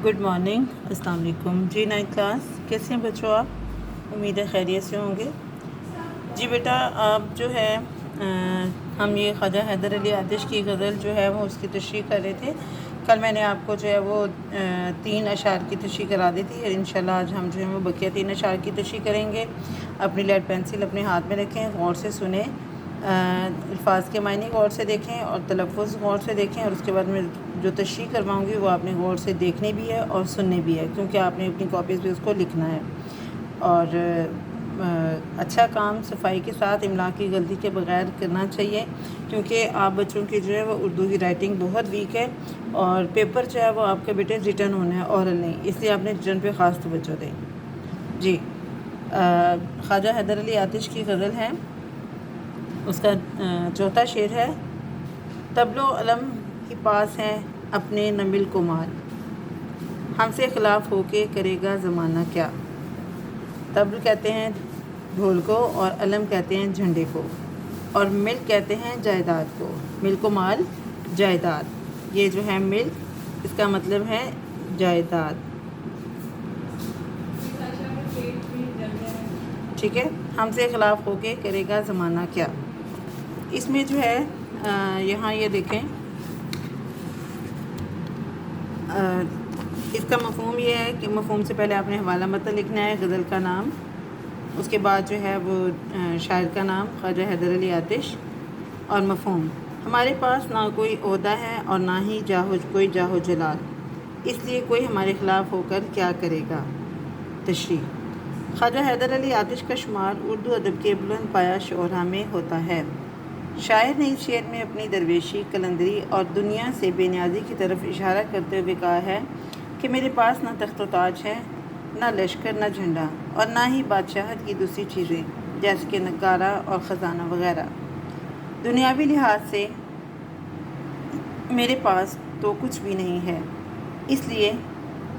Good morning, अस्सलाम वालेकुम जी। 9th class, कैसे हैं बच्चों आप? उम्मीद है खैरियत से होंगे। जी बेटा, आप जो है हम ये ख्वाजा हैदर अली आतिश की गज़ल जो है वो उसकी तशरीह कर रहे थे। कल मैंने आपको जो है वो 3 अशार की तशरीह करा दी थी और इंशाल्लाह आज हम जो है वो बकिया 3 अशार की तशरीह करेंगे। अपनी लेड पेंसिल अपने हाथ में रखें, गौर से सुने, अल्फाज के मायने गौर से देखें और तलफ़्फ़ुज़ गौर से देखें, और उसके बाद मैं जो तशरीह करवाऊँगी वो आपने गौर से देखनी भी है और सुननी भी है, क्योंकि आपने अपनी कॉपीज़ पे उसको लिखना है। और अच्छा काम सफाई के साथ, इमला की गलती के बगैर करना चाहिए, क्योंकि आप बच्चों की जो है वो उर्दू की राइटिंग बहुत वीक है और पेपर जो है वो आपके बेटे रिटर्न होना है, औरल नहीं, इसलिए आपने रिटर्न पे ख़ास तवज्जो दें। जी, ख्वाजा हैदर अली आतिश की गज़ल है, उसका चौथा शेर है। तबलो अलम के पास हैं अपने नमिल को माल, हमसे खिलाफ होके करेगा ज़माना क्या। तबल कहते हैं ढोल को और अलम कहते हैं झंडे को, और मिल्क कहते हैं जायदाद को। मिल्क माल जायदाद, ये जो है मिल्क, इसका मतलब है जायदाद। ठीक है, हमसे खिलाफ होके करेगा ज़माना क्या। इसमें जो है यहाँ ये देखें, इसका मफ़हूम ये है कि मफ़हूम से पहले आपने हवाला मतन लिखना है, गज़ल का नाम, उसके बाद जो है वो शायर का नाम ख्वाजा हैदर अली आतिश, और मफ़हूम। हमारे पास ना कोई ओहदा है और ना ही कोई जाहो जलाल, इसलिए कोई हमारे ख़िलाफ़ होकर क्या करेगा। तशरीह। ख्वाजा हैदर अली आतिश का शुमार उर्दू अदब के बुलंद पाया शोहरा में होता है। शायर ने इस शेर में अपनी दरवेशी, कलंदरी और दुनिया से बेनियाज़ी की तरफ इशारा करते हुए कहा है कि मेरे पास ना तख्त व ताज है, ना लश्कर, ना झंडा, और ना ही बादशाहत की दूसरी चीज़ें जैसे कि नगारा और ख़जाना वगैरह। दुनियावी लिहाज से मेरे पास तो कुछ भी नहीं है, इसलिए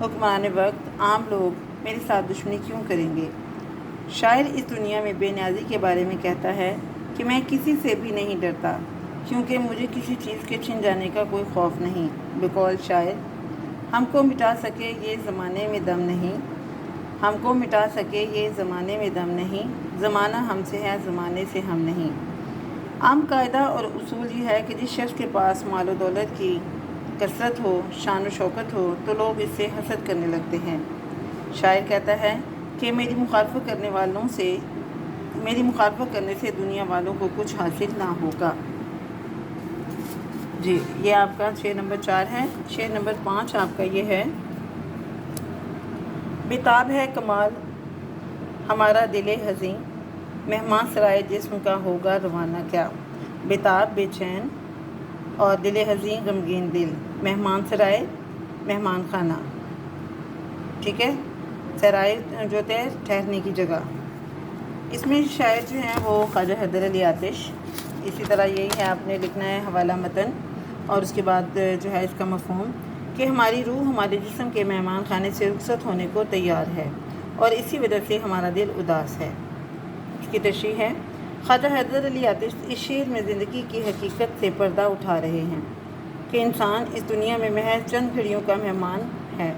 हुक्मरान वक्त आम लोग मेरे साथ दुश्मनी क्यों करेंगे। शायर इस दुनिया में बेनियाज़ी के बारे में कहता है कि मैं किसी से भी नहीं डरता, क्योंकि मुझे किसी चीज़ के छिन जाने का कोई खौफ नहीं। बकौल शायर, हमको मिटा सके ये ज़माने में दम नहीं, हमको मिटा सके ये ज़माने में दम नहीं, ज़माना हमसे है, ज़माने से हम नहीं। आम कायदा और उसूल ये है कि जिस शख्स के पास माल और दौलत की कसरत हो, शान व शौकत हो, तो लोग इससे हसद करने लगते हैं। शायर कहता है कि मेरी मुखालफत करने से दुनिया वालों को कुछ हासिल ना होगा। जी, ये आपका शेर नंबर 4 है। शेर नंबर 5 आपका ये है। बेताब है कमाल हमारा दिले हज़ीं, मेहमान सराय जिस्म का होगा रवाना क्या। बेताब बेचैन और दिले हज़ीं गमगीन दिल, मेहमान सराय मेहमान खाना, ठीक है, सराय जो है ठहरने की जगह। इसमें शायर जो हैं वो ख्वाजा हैदर अली आतिश। इसी तरह यही है, आपने लिखना है हवाला मतन और उसके बाद जो है इसका मफ़हूम कि हमारी रूह हमारे जिस्म के मेहमान खाने से रुखसत होने को तैयार है और इसी वजह से हमारा दिल उदास है। इसकी तशरीह है। ख्वाजा हैदर अली आतिश इस शेर में ज़िंदगी की हकीकत से पर्दा उठा रहे हैं कि इंसान इस दुनिया में महज चंद घड़ियों का मेहमान है।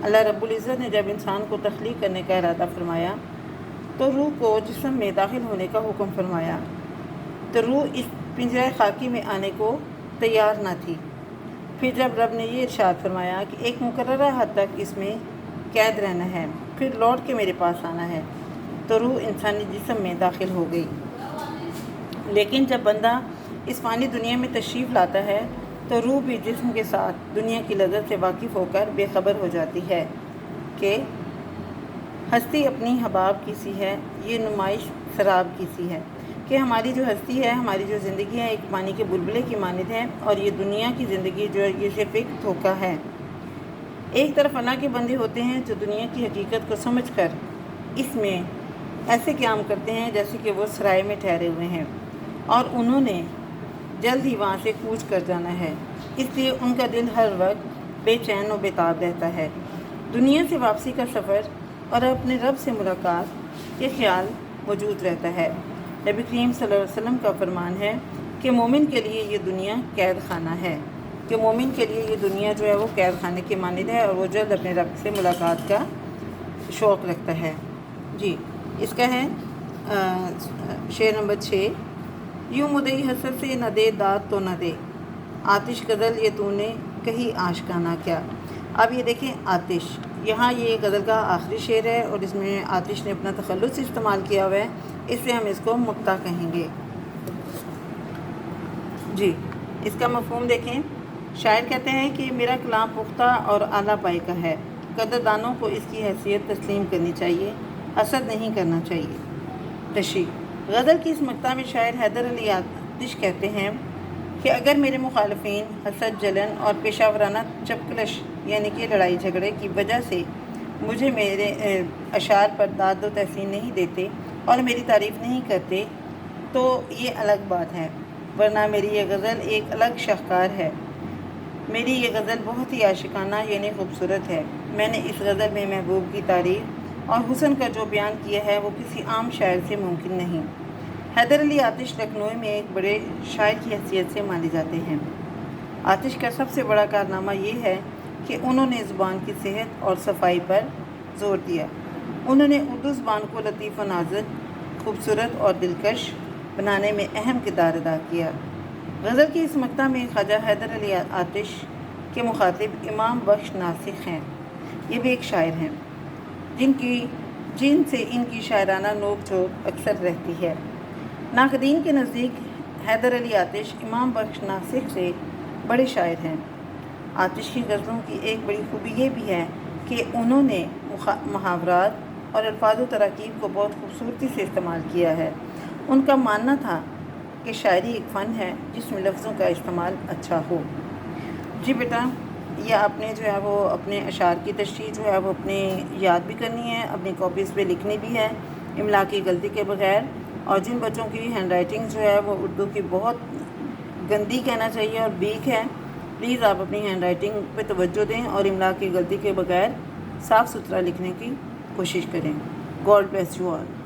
अल्लाह रब्बुल इज़्ज़त ने जब इंसान को तख्लीक करने का इरादा फरमाया तो रूह को जिस्म में दाखिल होने का हुक्म फरमाया, तो रूह इस पिंजरे खाकी में आने को तैयार न थी। फिर जब रब ने ये इरशाद फरमाया कि एक मुकर्ररा हद तक इसमें कैद रहना है, फिर लौट के मेरे पास आना है, तो रूह इंसानी जिस्म में दाखिल हो गई। लेकिन जब बंदा इस फ़ानी दुनिया में तशरीफ़ लाता है तो रूह भी जिस्म के साथ दुनिया की लज़्ज़त से वाकिफ़ होकर बेखबर हो जाती है कि हस्ती अपनी हबाब की सी है, ये नुमाइश शराब की सी है, कि हमारी जो हस्ती है, हमारी जो ज़िंदगी है, एक पानी के बुलबुले की मानिंद है, और ये दुनिया की ज़िंदगी जो है ये सिर्फ़ एक धोखा है। एक तरफ अल्लाह के बंदे होते हैं जो दुनिया की हकीकत को समझकर इसमें ऐसे क़याम करते हैं जैसे कि वो सराय में ठहरे हुए हैं और उन्होंने जल्द ही वहाँ से कूच कर जाना है, इसलिए उनका दिल हर वक्त बेचैन और बेताब रहता है। दुनिया से वापसी का सफ़र और अपने रब से मुलाकात ये ख्याल मौजूद रहता है। नबी करीम सल्लल्लाहु अलैहि वसल्लम का फरमान है कि मोमिन के लिए ये दुनिया कैद खाना है, کہ مومن کے لیے یہ دنیا جو ہے وہ قید خانے کی مانند ہے اور وہ جلد اپنے رب سے ملاقات کا شوق رکھتا ہے۔ جی اس کا ہے شعر نمبر 6۔ یوں مدعی حسد سے نہ دے داد تو نہ دے، آتش غزل یہ تو نے کہیں آشکانہ کیا۔ اب یہ دیکھیں آتش، یہاں یہ غزل کا آخری شعر ہے اور اس میں آتش نے اپنا تخلص استعمال کیا ہوا ہے، اس لیے ہم اس کو مقطع کہیں گے۔ جی اس کا مفہوم دیکھیں۔ شاعر کہتے ہیں کہ میرا کلام پختہ اور اعلیٰ پائے کا ہے، قدردانوں کو اس کی حیثیت تسلیم کرنی چاہیے، حسد نہیں کرنا چاہیے۔ تشریح۔ غزل کی اس مقطع میں شاعر حیدر علی آتش کہتے ہیں کہ اگر میرے مخالفین حسد، جلن اور پیشہ ورانہ چپکلش یعنی کہ لڑائی جھگڑے کی وجہ سے مجھے میرے اشعار پر داد و تحسین نہیں دیتے اور میری تعریف نہیں کرتے تو یہ الگ بات ہے، ورنہ میری یہ غزل ایک الگ شاہکار ہے۔ میری یہ غزل بہت ہی عاشقانہ یعنی خوبصورت ہے۔ میں نے اس غزل میں محبوب کی تعریف اور حسن کا جو بیان کیا ہے وہ کسی عام شاعر سے ممکن نہیں۔ حیدر علی آتش لکھنؤ میں ایک بڑے شاعر کی حیثیت سے مانے جاتے ہیں۔ آتش کا سب سے بڑا کارنامہ یہ ہے کہ انہوں نے زبان کی صحت اور صفائی پر زور دیا۔ انہوں نے اردو زبان کو لطیف و نازک، خوبصورت اور دلکش بنانے میں اہم کردار ادا کیا۔ غزل کی اس مقطع میں خواجہ حیدر علی آتش کے مخاطب امام بخش ناسخ ہیں۔ یہ بھی ایک شاعر ہیں جن سے ان کی شاعرانہ نوک جھوک اکثر رہتی ہے۔ ناقدین کے نزدیک حیدر علی آتش امام بخش ناسخ سے بڑے شاعر ہیں۔ آتش کی غزلوں کی ایک بڑی خوبی یہ بھی ہے کہ انہوں نے محاورات اور الفاظ و تراکیب کو بہت خوبصورتی سے استعمال کیا ہے۔ ان کا ماننا تھا کہ شاعری ایک فن ہے جس میں لفظوں کا استعمال اچھا ہو۔ جی بیٹا، یہ آپ نے جو ہے وہ اپنے اشعار کی تشریح جو ہے وہ اپنے یاد بھی کرنی ہے، اپنی کاپیز پہ لکھنی بھی ہے املا کی غلطی کے بغیر۔ اور جن بچوں کی ہینڈ رائٹنگ جو ہے وہ اردو کی بہت گندی کہنا چاہیے اور ویک ہے، پلیز آپ اپنی ہینڈ رائٹنگ پہ توجہ دیں اور املا کی غلطی کے بغیر صاف ستھرا لکھنے کی کوشش کریں۔ God bless you all.